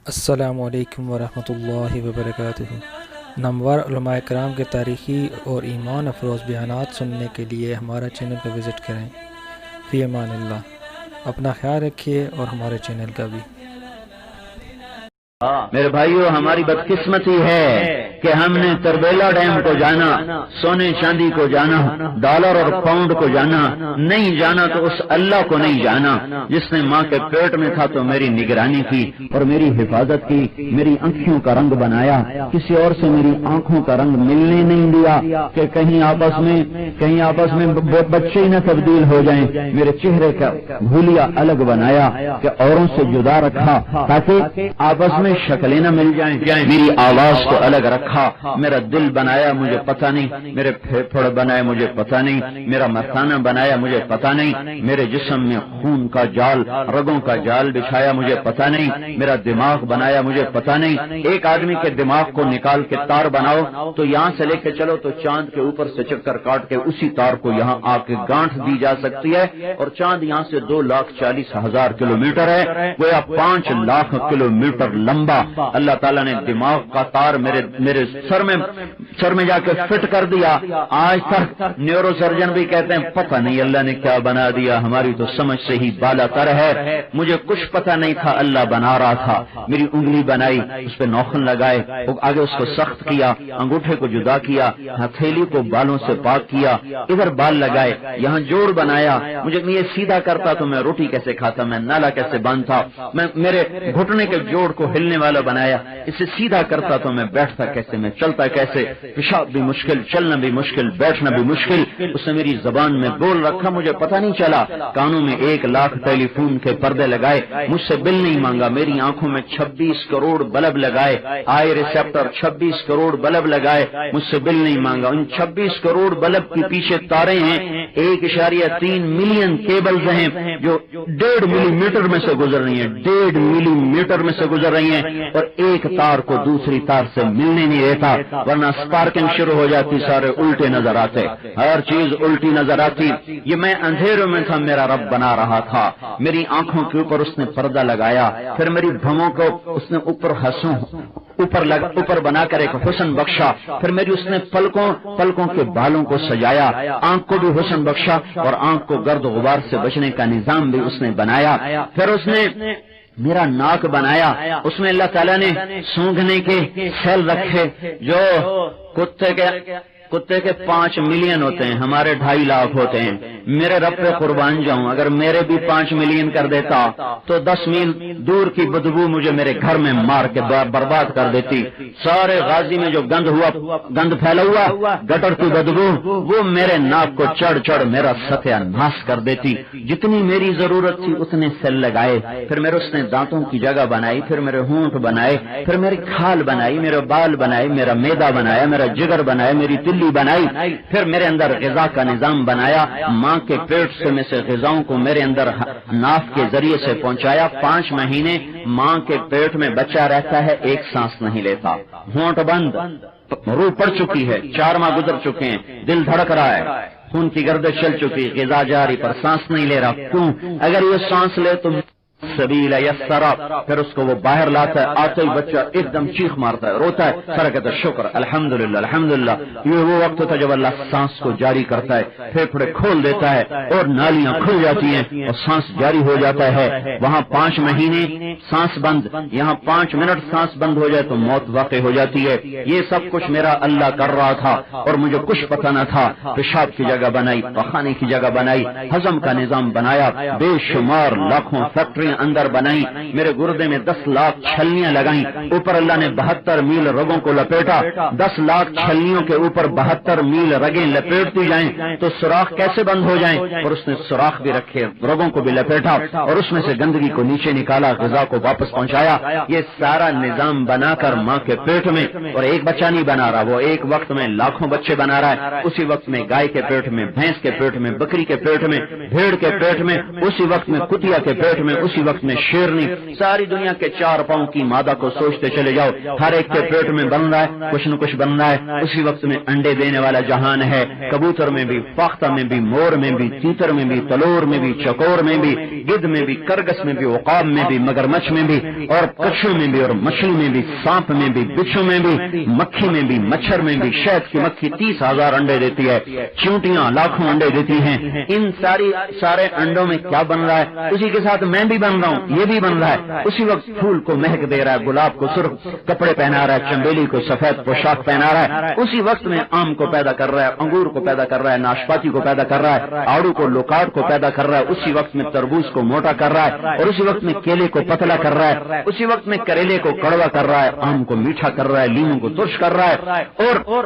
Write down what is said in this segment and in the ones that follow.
السلام علیکم ورحمۃ اللہ وبرکاتہ۔ نامور علماء کرام کے تاریخی اور ایمان افروز بیانات سننے کے لیے ہمارا چینل کو وزٹ کریں۔ فی امان اللہ، اپنا خیال رکھیے اور ہمارے چینل کا بھی۔ میرے بھائیو، ہماری بدقسمتی ہے کہ ہم نے تربیلا ڈیم کو جانا، سونے چاندی کو جانا، ڈالر اور پاؤنڈ کو جانا، نہیں جانا تو اس اللہ کو نہیں جانا جس نے ماں کے پیٹ میں تھا تو میری نگرانی کی اور میری حفاظت کی، میری آنکھوں کا رنگ بنایا، کسی اور سے میری آنکھوں کا رنگ ملنے نہیں دیا کہ کہیں آپس میں بچے ہی نہ تبدیل ہو جائیں، میرے چہرے کا بھولیا الگ بنایا کہ اوروں سے جدا رکھا تاکہ آپس میں شکلیں نہ مل جائیں، میری آواز کو الگ رکھا، میرا دل بنایا مجھے پتہ نہیں، میرے پھیپھڑ بنائے مجھے پتہ نہیں، میرا مثانہ بنایا مجھے پتہ نہیں، میرے جسم میں خون کا جال، رگوں کا جال بچھایا مجھے پتہ نہیں، میرا دماغ بنایا مجھے پتہ نہیں۔ ایک آدمی کے دماغ کو نکال کے تار بناؤ تو یہاں سے لے کے چلو تو چاند کے اوپر سے چکر کاٹ کے اسی تار کو یہاں آ کے گانٹھ دی جا سکتی ہے، اور چاند یہاں سے 2,40,000 کلومیٹر ہے، گویا 5 لاکھ کلومیٹر لمبا اللہ تعالیٰ نے دماغ کا تار میرے سر میں جا کے فٹ کر دیا۔ آج تک نیورو سرجن بھی کہتے ہیں پتہ نہیں اللہ نے کیا بنا دیا، ہماری تو سمجھ سے ہی بالا تر ہے۔ مجھے کچھ پتہ نہیں تھا، اللہ بنا رہا تھا۔ میری انگلی بنائی، اس پہ نوخن لگائے، آگے اس کو سخت کیا، انگوٹھے کو جدا کیا، ہتھیلی کو بالوں سے پاک کیا، ادھر بال لگائے، یہاں جوڑ بنایا۔ مجھے یہ سیدھا کرتا تو میں روٹی کیسے کھاتا، میں نالا کیسے باندھتا، میں میرے گھٹنے کے جوڑ کو ہلنے والا بنایا، اسے سیدھا کرتا تو میں بیٹھتا کیسے، میں چلتا کیسے، پیشاب بھی مشکل، چلنا بھی مشکل، بیٹھنا بھی مشکل، اس نے میری زبان میں بول رکھا، مجھے پتہ نہیں چلا۔ کانوں میں 1,00,000 ٹیلی فون کے پردے لگائے، مجھ سے بل نہیں مانگا، میری آنکھوں میں 26 کروڑ بلب لگائے، آئی ریسپٹر 26 کروڑ بلب لگائے، مجھ سے بل نہیں مانگا۔ ان 26 کروڑ بلب کے پیچھے تاریں ہیں، 1.3 ملین کیبلز ہیں جو 1.5 ملی میٹر میں سے گزر رہی ہیں، 1.5 ملی میٹر میں سے گزر رہی ہیں، اور ایک تار کو دوسری تار سے ملنے نہیں دیتا، ورنہ سپارکنگ شروع ہو جاتی، سارے الٹے نظر آتے، ہر چیز الٹی نظر آتی۔ یہ میں اندھیروں میں تھا، میرا رب بنا رہا تھا، میری آنکھوں کے اوپر اس نے پردہ لگایا، پھر میری بھووں کو اس نے اوپر بنا کر ایک حسن بخشا، پھر میری اس نے پلکوں کے بالوں کو سجایا، آنکھ کو بھی حسن بخشا، اور آنکھ کو گرد و غبار سے بچنے کا نظام بھی اس نے بنایا، پھر اس نے میرا ناک بنایا، اس میں اللہ تعالیٰ نے سونگھنے کے سیل رکھے جو کتے کے 5 ملین ہوتے ہیں، ہمارے 2.5 لاکھ ہوتے ہیں۔ میرے رب پہ قربان جاؤں، اگر میرے بھی 5 ملین کر دیتا تو 10 میل دور کی بدبو مجھے میرے گھر میں مار کے برباد کر دیتی۔ سارے غازی میں جو گند پھیلا ہوا گٹر کی بدبو، وہ میرے ناک کو چڑھ میرا ستیہ ناش کر دیتی۔ جتنی میری ضرورت تھی اتنے سیل لگائے، پھر میرے اس نے دانتوں کی جگہ بنائی، پھر میرے ہونٹ بنائے، پھر میری کھال بنائی، میرے بال بنائے، میرا میدا بنایا، میرا جگر بنایا، میری بنائی، پھر میرے اندر غذا کا نظام بنایا، ماں کے پیٹ سے غذاؤں کو میرے اندر ناف کے ذریعے سے پہنچایا۔ 5 مہینے ماں کے پیٹ میں بچہ رہتا ہے، ایک سانس نہیں لیتا، ہونٹ بند، روح پڑ چکی ہے، 4 ماہ گزر چکے ہیں، دل دھڑک رہا ہے، خون کی گردش چل چکی، غذا جاری پر سانس نہیں لے رہا، کیوں؟ اگر یہ سانس لے تو سبیل یسرا، پھر اس کو وہ باہر لاتا ہے، آتے ہی بچہ ایک دم چیخ مارتا ہے، روتا ہے، سارا کہتا ہے شکر الحمدللہ الحمدللہ۔ یہ وہ وقت ہوتا ہے جب اللہ سانس کو جاری کرتا ہے، پھیپھڑے کھول دیتا ہے اور نالیاں کھل جاتی ہیں اور سانس جاری ہو جاتا ہے۔ وہاں 5 مہینے سانس بند، یہاں 5 منٹ سانس بند ہو جائے تو موت واقع ہو جاتی ہے۔ یہ سب کچھ میرا اللہ کر رہا تھا اور مجھے کچھ پتہ نہ تھا۔ پیشاب کی جگہ بنائی، پخانے کی جگہ بنائی، ہضم کا نظام بنایا، بے شمار لاکھوں فیکٹری اندر بنائی، میرے گردے میں 10 لاکھ چھلنیاں لگائیں، اوپر اللہ نے 72 میل رگوں کو لپیٹا، 10 لاکھ چھلنیوں کے اوپر 72 میل رگیں لپیٹتی جائیں تو سوراخ کیسے بند ہو جائیں، اور اس نے سوراخ بھی رکھے، رگوں کو بھی لپیٹا اور اس میں سے گندگی کو نیچے نکالا، غذا کو واپس پہنچایا۔ یہ سارا نظام بنا کر ماں کے پیٹ میں، اور ایک بچہ نہیں بنا رہا، وہ ایک وقت میں لاکھوں بچے بنا رہا ہے، اسی وقت میں گائے کے پیٹ میں، بھینس کے پیٹ میں، بکری کے پیٹ میں، بھیڑ کے پیٹ میں، اسی وقت میں کتیا کے پیٹ میں، اسی اسی وقت میں شیرنی ساری دنیا کے 4 پاؤں کی مادہ کو سوچتے چلے جاؤ، ہر ایک کے پیٹ میں بن رہا ہے کچھ نہ کچھ بن رہا ہے، اسی وقت میں انڈے دینے والا جہان ہے، کبوتر میں بھی، فاختہ میں بھی، مور میں بھی، تیتر میں بھی، تلور میں بھی، چکور میں بھی، گدھ میں بھی، کرگس میں بھی، عقاب میں بھی، مگرمچھ میں بھی، اور کچھو میں بھی، اور مچھلی میں بھی، سانپ میں بھی، بچھو میں بھی، مکھی میں بھی، مچھر میں بھی۔ شہد کی مکھی 30,000 انڈے دیتی ہے، چیونٹیاں لاکھوں انڈے دیتی ہیں۔ ان سارے انڈوں میں کیا بن رہا ہے؟ اسی کے ساتھ میں بھی بن رہا ہوں، یہ بھی بن رہا ہے۔ اسی وقت پھول کو مہک دے رہا ہے، گلاب کو سرخ کپڑے پہنا رہا ہے، چنبیلی کو سفید پوشاک پہنا رہا ہے، اسی وقت میں آم کو پیدا کر رہا ہے، انگور کو پیدا کر رہا ہے، ناشپاتی کو پیدا کر رہا ہے، آڑو کو لوکاٹ کو پیدا کر رہا ہے، اسی وقت میں تربوز کو موٹا کر رہا ہے، اور اسی وقت میں کیلے کو پتلا کر رہا ہے، اسی وقت میں کریلے کو کڑوا کر رہا ہے، آم کو میٹھا کر رہا ہے، لیموں کو ترش کر رہا ہے، اور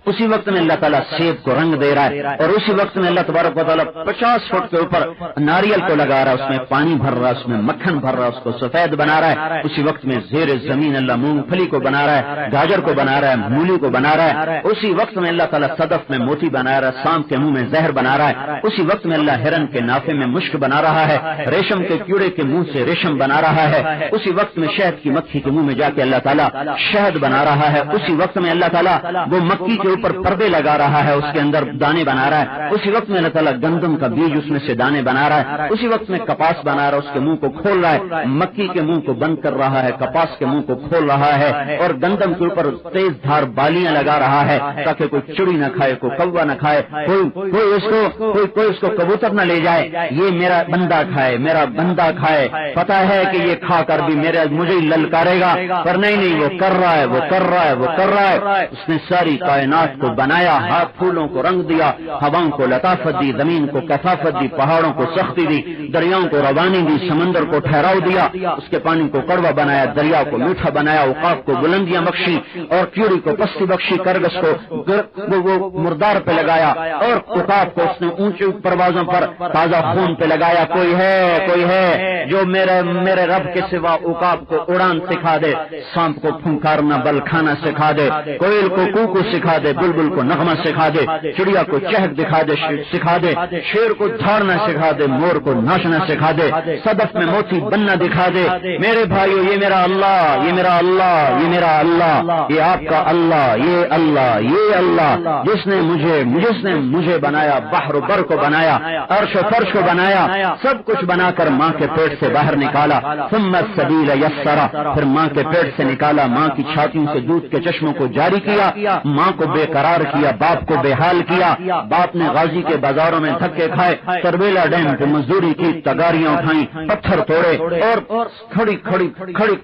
اسی وقت میں اللہ تعالیٰ سیب کو رنگ دے رہا ہے، اور اسی وقت میں اللہ تبارک و تعالیٰ 50 فٹ کے اوپر ناریل کو لگا رہا ہے، اس میں پانی بھر رہا ہے، اس میں مکھن بھر رہا ہے، اس کو سفید بنا رہا ہے۔ اسی وقت میں زیر زمین اللہ مونگ پھلی کو بنا رہا ہے، گاجر کو بنا رہا ہے، مولی کو بنا رہا ہے۔ اسی وقت میں اللہ تعالیٰ صدف میں موتی بنا رہا ہے، سانپ کے منہ میں زہر بنا رہا ہے۔ اسی وقت میں اللہ ہرن کے نافے میں مشک بنا رہا ہے، ریشم کے کیڑے کے منہ سے ریشم بنا رہا ہے۔ اسی وقت میں شہد کی مکھی کے منہ میں جا کے اللہ تعالیٰ شہد بنا رہا ہے۔ اسی وقت میں اللہ تعالیٰ وہ مکھی کے اوپر پردے لگا رہا ہے، اس کے اندر دانے بنا رہا ہے۔ اسی وقت میں اللہ تعالیٰ گندم کا بیج اس میں سے دانے بنا رہا ہے۔ اسی وقت میں کپاس بنا رہا ہے، اس کے منہ کو کھول رہا ہے، مکھی کے منہ کو بند کر رہا ہے، کپاس کے منہ کو کھول رہا ہے، اور گندم کے اوپر تیز دھار بالیاں لگا رہا ہے تاکہ کوئی چڑی نہ کھائے، کوئی کوا نہ کھائے، کوئی اس کو کبوتر نہ لے جائے، یہ میرا بندہ کھائے، میرا بندہ کھائے۔ پتا ہے کہ یہ کھا کر بھی مجھے للکارے گا، پر نہیں، وہ کر رہا ہے، وہ کر رہا ہے، وہ کر رہا ہے۔ اس نے ساری کائنات کو بنایا، ہاتھ پھولوں کو رنگ دیا، ہواؤں کو لطافت دی، زمین کو کثافت دی، پہاڑوں کو سختی دی، دریاؤں کو روانی دی، سمندر کو ٹھہراؤ دیا، اس کے پانی کو کڑوا بنایا، دریا کو میٹھا بنایا، عقاب کو بلندیاں بخشی، اور کیوڑی کو پستی بخشی، کرگس کو وہ مردار پہ لگایا، اور عقاب کو اس نے اونچی پروازوں پر تازہ خون پہ لگایا۔ کوئی ہے جو میرے رب کے سوا عقاب کو اڑان سکھا دے، سانپ کو پھنکارنا بل کھانا سکھا دے، کوئل کو کوکو سکھا دے، بلبل کو نغمہ سکھا دے، چڑیا کو چہک سکھا دے، شیر کو دھاڑنا سکھا دے، مور کو ناچنا سکھا دے، صدف میں موتی بننا دکھا دے۔ میرے بھائیو، یہ میرا اللہ، یہ میرا اللہ، یہ میرا اللہ، یہ آپ کا اللہ، یہ اللہ جس نے مجھے بنایا، بحر و بر کو بنایا، عرش و فرش کو بنایا، سب کچھ بنا کر ماں کے پیٹ سے باہر نکالا، ثم السبیل یسرا، پھر ماں کے پیٹ سے نکالا، ماں کی چھاتیوں سے دودھ کے چشموں کو جاری کیا، ماں کو بے قرار کیا، باپ کو بے حال کیا، باپ نے غازی کے بازاروں میں دھکے کھائے، تربیلا ڈیم پہ مزدوری کی، تگاریاں اٹھائیں، پتھر توڑے، اور کھڑی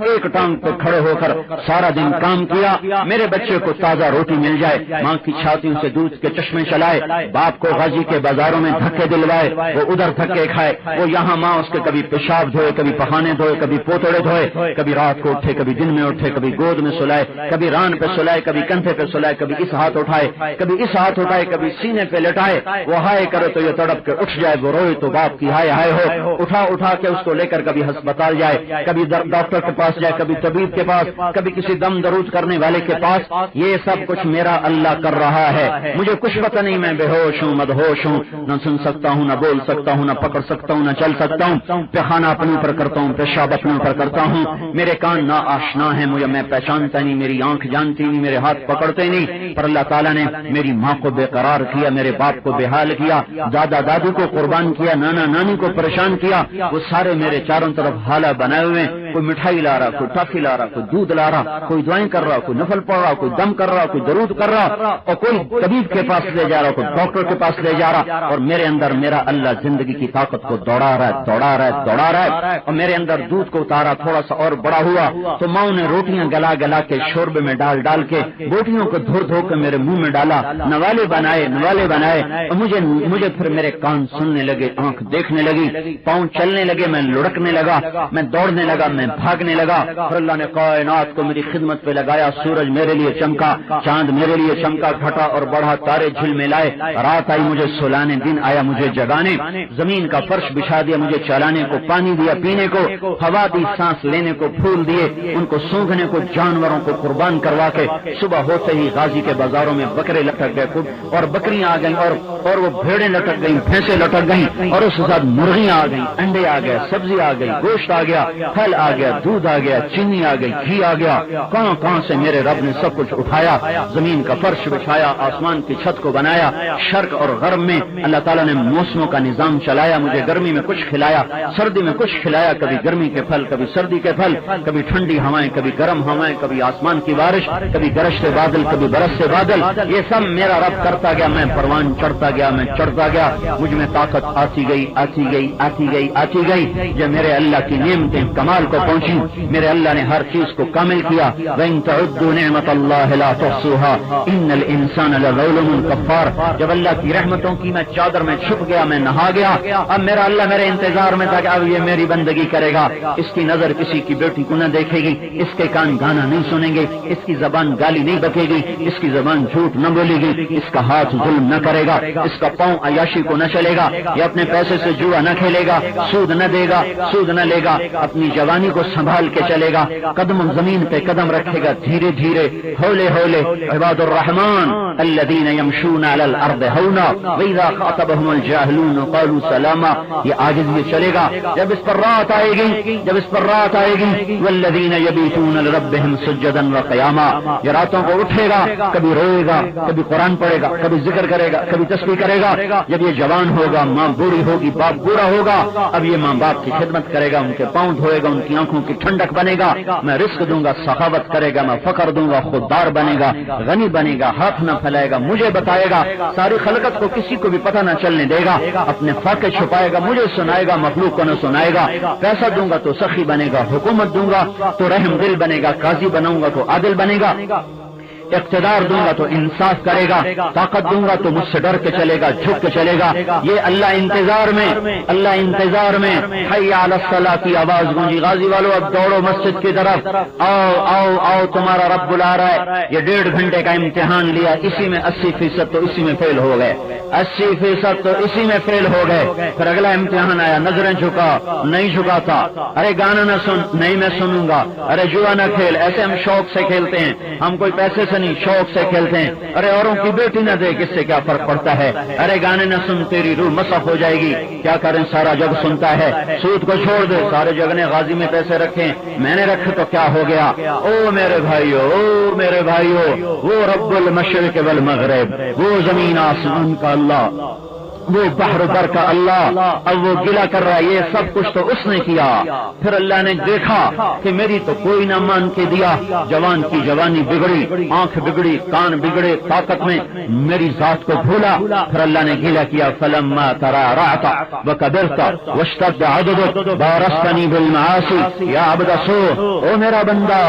ایک ٹانگ پہ کھڑے ہو کر سارا دن کام کیا، میرے بچے کو تازہ روٹی مل جائے، ماں کی چھاتیوں سے دودھ کے چشمے چلائے، باپ کو غازی کے بازاروں میں دھکے دلوائے، وہ ادھر دھکے کھائے، وہ یہاں ماں اس کے کبھی پیشاب دھوئے، کبھی پخانے دھوئے، کبھی پوتڑے دھوئے، کبھی رات کو اٹھے، کبھی دن میں اٹھے، کبھی گود میں سلائے، کبھی ران پہ سلائے، کبھی کندھے پہ سلائے، کبھی اس ہاتھ اٹھائے، کبھی اس ہاتھ اٹھائے، کبھی سینے پہ لٹائے، وہ ہائے کرے تو یہ تڑپ کے اٹھ جائے، وہ روئے تو باپ کی ہائے ہو، اٹھا کے اس کو لے کر کبھی ہسپتال جائے، کبھی ڈاکٹر کے پاس جائے، کبھی طبیب کے پاس، کبھی کسی دم درود کرنے والے کے پاس۔ یہ سب کچھ میرا اللہ کر رہا ہے، مجھے کچھ پتہ نہیں، میں بے ہوش ہوں، مدہوش ہوں، نہ سن سکتا ہوں، نہ بول سکتا ہوں، نہ پکڑ سکتا ہوں، نہ چل سکتا ہوں، پیخانہ اپنے اوپر کرتا ہوں، پیشاب اپنے اوپر کرتا ہوں، میرے کان نا آشنا ہے، مجھے میں پہچانتا نہیں، میری آنکھ جانتی نہیں، میرے ہاتھ پکڑتے نہیں، پر اللہ تعالیٰ نے میری ماں کو بے قرار کیا، میرے باپ کو بے حال کیا، دادا دادو کو قربان کیا، نانا نانی کو پریشان کیا، وہ سارے میرے چاروں طرف حالہ بنائے ہوئے، کوئی مٹھائی لا رہا، کوئی ٹافی لا رہا، کوئی دودھ لا رہا، کوئی دعائیں کر رہا، کوئی نفل پڑھ رہا، کوئی دم کر رہا، کوئی درود کر رہا، اور کوئی طبیب کے پاس لے جا رہا، کوئی ڈاکٹر کے پاس لے جا رہا، اور میرے اندر میرا اللہ زندگی کی طاقت کو دوڑا رہا ہے، اور میرے اندر دودھ کو اتارا، تھوڑا سا اور بڑا ہوا تو ماں نے روٹیاں گلا کے شوربے میں ڈال کے بوٹیوں کو دھو کے میرے منہ میں ڈالا، نوالے بنائے، اور مجھے پھر میرے کان سننے لگے، آنکھ دیکھنے لگی، پاؤں چلنے لگے، میں لڑکنے لگا، میں دوڑنے لگا، میں میں بھاگنے لگا، پھر اللہ نے کائنات کو میری خدمت پہ لگایا، سورج میرے لیے چمکا، چاند میرے لیے چمکا، گھٹا اور بڑھا، تارے جھلملائے، رات آئی مجھے سلانے، دن آیا مجھے جگانے، زمین کا فرش بچھا دیا مجھے چلانے کو، پانی دیا پینے کو، ہوا دی سانس لینے کو، پھول دیے ان کو سونگھنے کو، جانوروں کو قربان کروا کے صبح ہوتے ہی غازی کے بازاروں میں بکرے لٹک گئے اور بکریاں آ گئیں اور وہ بھیڑیں لٹک گئیں، بھینسیں لٹک گئیں، اور اس کے ساتھ مرغیاں آ گئیں، انڈے آ گئے، سبزی آ گئی، گوشت آ گیا، پھل آ گیا، دودھ آ گیا، چینی آ گئی، گھی آ گیا، کہاں کہاں سے میرے رب نے سب کچھ اٹھایا، زمین کا فرش بچھایا، آسمان کی چھت کو بنایا، شرق اور غرب میں اللہ تعالیٰ نے موسموں کا نظام چلایا، مجھے گرمی میں کچھ کھلایا، سردی میں کچھ کھلایا، کبھی گرمی کے پھل، کبھی سردی کے پھل، کبھی ٹھنڈی ہوائیں، کبھی گرم ہوائیں، کبھی آسمان کی بارش، کبھی گرجتے بادل، کبھی برستے بادل، یہ سب میرا رب کرتا گیا، میں پروان چڑھتا گیا، میں چڑھتا گیا، مجھ میں طاقت آتی گئی آتی گئی آتی گئی آتی گئی، جب میرے اللہ کی نعمتیں کمال کو پہنچی، میرے اللہ نے ہر چیز کو کامل کیا، وَإِن تَعُدُّوا نِعْمَةَ اللَّهِ لَا تُحْصُوهَا إِنَّ الْإِنسَانَ لَظَلُومٌ كَفَّارٌ۔ جب اللہ کی رحمتوں کی میں چادر میں چھپ گیا، میں نہا گیا، اب میرا اللہ میرے انتظار میں تھا کہ اب یہ میری بندگی کرے گا، اس کی نظر کسی کی بیٹی کو نہ دیکھے گی، اس کے کان گانا نہیں سنیں گے، اس کی زبان گالی نہیں بکے گی، اس کی زبان جھوٹ نہ بولے گی، اس کا ہاتھ ظلم نہ کرے گا، اس کا پاؤں عیاشی کو نہ چلے گا، یہ اپنے پیسے سے جوا نہ کھیلے گا، سود نہ دے گا، سود نہ لے گا، اپنی جوانی کو سنبھال کے چلے گا، قدم زمین پہ قدم رکھے گا، دھیرے دھیرے، ہولے ہولے۔ عباد الرحمن الذین یمشون علی الارض ہونا واذا خاطبهم الجاہلون قالوا سلاما، یہ عاجز یہ چلے گا، جب اس پر رات آئے گی، جب اس پر رات آئے گی، والذین یبیتون لربهم سجدا وقیاما، یہ راتوں کو اٹھے گا، کبھی روئے گا، کبھی قرآن پڑھے گا، کبھی ذکر کرے گا، کبھی تسبیح کرے گا، جب یہ جوان ہوگا، ماں بوڑھی ہوگی، باپ بوڑھا ہوگا، اب یہ ماں باپ کی خدمت کرے گا، ان کے پاؤں دھوئے گا، ان کی آنکھوں کی ٹھنڈک بنے گا، میں رزق دوں گا، سخاوت کرے گا، میں فقر دوں گا، خوددار بنے گا، غنی بنے گا، ہاتھ نہ پھیلائے گا، مجھے بتائے گا، ساری خلقت کو کسی کو بھی پتہ نہ چلنے دے گا، اپنے فاقے چھپائے گا، مجھے سنائے گا، مخلوق کو نہ سنائے گا، پیسہ دوں گا تو سخی بنے گا، حکومت دوں گا تو رحم دل بنے گا، قاضی بناؤں گا تو عادل بنے گا، اقتدار دوں گا تو انصاف کرے گا، طاقت دوں گا تو مجھ سے ڈر کے چلے گا، جھک کے چلے گا، یہ اللہ انتظار میں، اللہ انتظار میں، حی علی الصلاۃ کی آواز گونجی، غازی والو اب دوڑو مسجد کی طرف، آؤ آؤ آؤ، تمہارا رب بلا رہا ہے، یہ 1.5 گھنٹے کا امتحان لیا، اسی میں 80% تو اسی میں فیل ہو گئے، 80% تو اسی میں فیل ہو گئے، پھر اگلا امتحان آیا، نظریں جھکا، نہیں جھکا تھا، ارے گانا نہ سن، نہیں میں سنوں گا، ارے جوا نہ کھیل، ایسے ہم شوق سے کھیلتے ہیں، ہم کوئی پیسے سے نہیں، شوق سے کھیلتے ہیں، ارے اوروں کی بیٹی نہ دیکھ، اس سے کیا فرق پڑتا ہے، ارے گانے نہ سن، تیری روح مسخ ہو جائے گی، کیا کریں سارا جگ سنتا ہے، سود کو چھوڑ دے، سارے جگ نے غازی میں پیسے رکھے، میں نے رکھے تو کیا ہو گیا، او میرے بھائیو، او میرے بھائیو، وہ رب المشرق والمغرب، وہ زمین آسمان کا اللہ، وہ بحر بر کا اللہ، اب وہ گلا کر رہا ہے، یہ سب کچھ تو اس نے کیا، پھر اللہ نے دیکھا کہ میری تو کوئی نہ مان کے دیا، جوان کی جوانی بگڑی، آنکھ بگڑی، کان بگڑے، طاقت میں میری ذات کو بھولا، پھر اللہ نے گلا کیا، فلما ترعرعت وكبرت واشتد عضدك بارزتني بالمعاصي يا عبد السوء، او میرا بندہ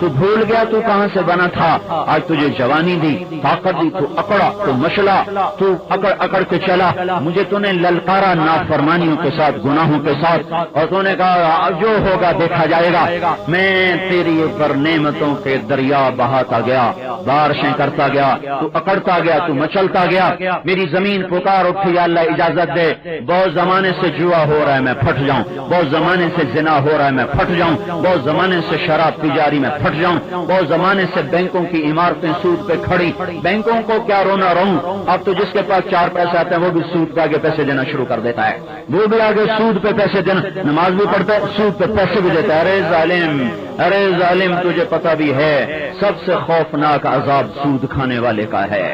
تو بھول گیا تو کہاں سے بنا تھا، آج تجھے جوانی دی، طاقت دی، تو اکڑا، تو مچلا، تو اکڑ اکڑ کے چلا، مجھے تو نے للکارا نافرمانیوں کے ساتھ، گناہوں کے ساتھ، اور تو نے کہا جو ہوگا دیکھا جائے گا، میں تیری پر نعمتوں کے دریا بہاتا گیا، بارشیں کرتا گیا، تو اکڑتا گیا، تو مچلتا گیا، میری زمین پکار اٹھی، یا اللہ اجازت دے، بہت زمانے سے جوا ہو رہا ہے میں پھٹ جاؤں، بہت زمانے سے زنا ہو رہا ہے میں پھٹ جاؤں، بہت زمانے سے شراب تجاری میں پھٹ جاؤں، بہت زمانے سے بینکوں کی عمارتیں سود پہ کھڑی، بینکوں کو کیا رونا رہوں، اب تو جس کے پاس 4 پیسے آتے ہیں وہ بھی سود پہ آگے پیسے دینا شروع کر دیتا ہے، وہ بھی آگے سود پہ پیسے دینا، نماز بھی پڑھتا ہے، سود پہ پیسے بھی دیتا ہے، ارے ظالم، ارے ظالم، تجھے پتہ بھی ہے سب سے خوفناک عذاب سود کھانے والے کا ہے،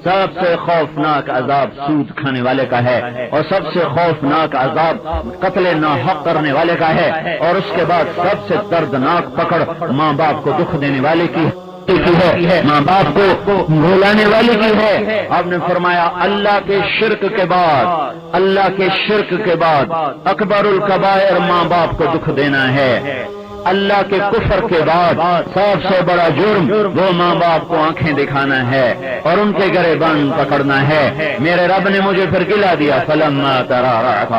سب سے خوفناک عذاب سود کھانے والے کا ہے، اور سب سے خوفناک عذاب قتل ناحق کرنے والے کا ہے، اور اس کے بعد سب سے دردناک پکڑ ماں باپ کو دکھ دینے والے کی ہے، ماں باپ کو بھولانے والی کی ہے۔ آپ نے فرمایا اللہ کے شرک کے بعد، اللہ کے شرک کے بعد اکبر الکبائر ماں باپ کو دکھ دینا ہے۔ اللہ کے کفر کے بعد سب سے بڑا جرم وہ ماں باپ کو آنکھیں دکھانا ہے اور ان کے گریبان پکڑنا ہے۔ میرے رب نے مجھے پھر گلا دیا، فلما تراءت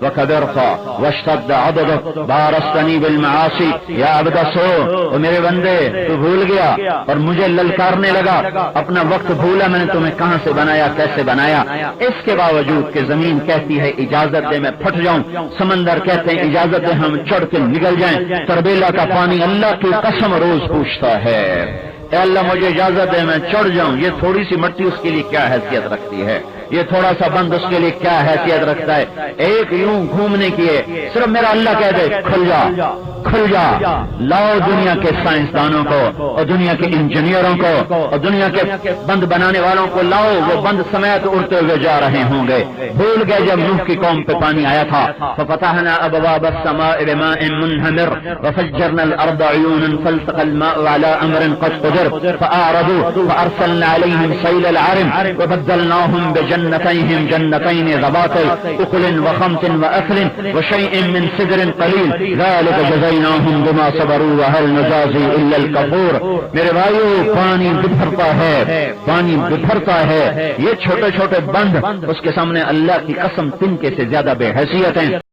وكبرت واشتد عضدك بارزتني بالمعاصي يا عبد السوء، میرے بندے تو بھول گیا اور مجھے للکارنے لگا، اپنا وقت بھولا میں نے تمہیں کہاں سے بنایا، کیسے بنایا۔ اس کے باوجود کہ زمین کہتی ہے اجازت دے میں پھٹ جاؤں، سمندر کہتے ہیں اجازت دے ہم چڑھ کے نکل جائیں، تربیلا کا پانی اللہ کی قسم روز پوچھتا ہے، اے اللہ مجھے اجازت دے میں چڑھ جاؤں۔ یہ تھوڑی سی مٹی اس کے لیے کیا حیثیت رکھتی ہے، یہ تھوڑا سا بند اس کے لیے کیا حیثیت رکھتا ہے، ایک یوں گھومنے کی ہے، صرف میرا اللہ کہہ دے کھل جا کھل جا۔ لاؤ دنیا کے سائنسدانوں کو اور دنیا کے انجینئروں کو اور دنیا کے بند بنانے والوں کو لاؤ، وہ بند سمیت اڑتے ہوئے جا رہے ہوں گے۔ بھول گئے جب نوح کی قوم پہ پانی آیا تھا، ففتحنا ابواب السماء بماء منہمر وفجرنا الارض عیونا فالتقى الماء على امر قد قدر فاعرضوا فارسلنا عليهم سيل العرم وبدلناهم بجنتيهم جنتين ذوات اكل وخمط واثل وشيء من سدر قليل ذلك جزيناهم بما صبروا وهل نجازي الا الكفور۔ میرے بھائیو پانی بپھرتا ہے، یہ چھوٹے چھوٹے بند اس کے سامنے اللہ کی قسم تنکے سے زیادہ بے حیثیت ہیں۔